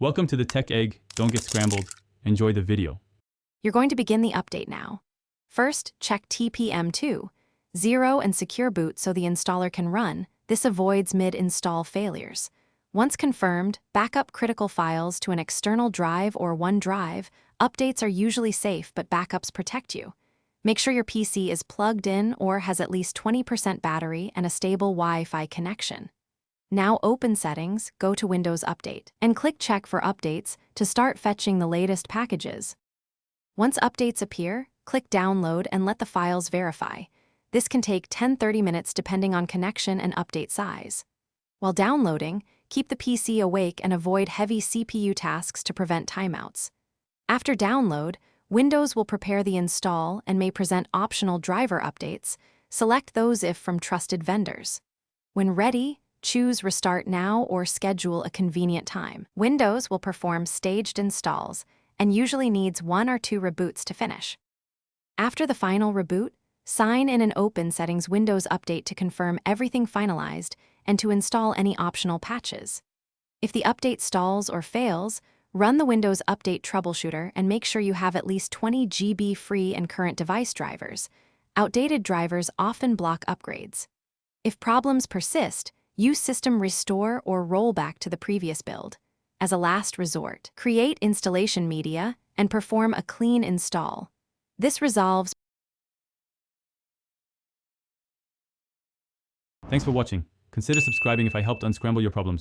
Welcome to the Tech Egg. Don't get scrambled. Enjoy the video. You're going to begin the update now. First, check TPM2, 0 and secure boot so the installer can run. This avoids mid-install failures. Once confirmed, backup critical files to an external drive or OneDrive. Updates are usually safe, but backups protect you. Make sure your PC is plugged in or has at least 20% battery and a stable Wi-Fi connection. Now open Settings, go to Windows Update, and click Check for Updates to start fetching the latest packages. Once updates appear, click Download and let the files verify. This can take 10–30 minutes depending on connection and update size. While downloading, keep the PC awake and avoid heavy CPU tasks to prevent timeouts. After download, Windows will prepare the install and may present optional driver updates. Select those if from trusted vendors. When ready, choose Restart Now or schedule a convenient time. Windows will perform staged installs and usually needs 1 or 2 reboots to finish. After the final reboot, sign in and open Settings Windows Update to confirm everything finalized and to install any optional patches. If the update stalls or fails, run the Windows Update troubleshooter and make sure you have at least 20 GB free and current device drivers. Outdated drivers often block upgrades. If problems persist, use System Restore or roll back to the previous build. As a last resort, create installation media and perform a clean install. This resolves. Thanks for watching. Consider subscribing if I helped unscramble your problems.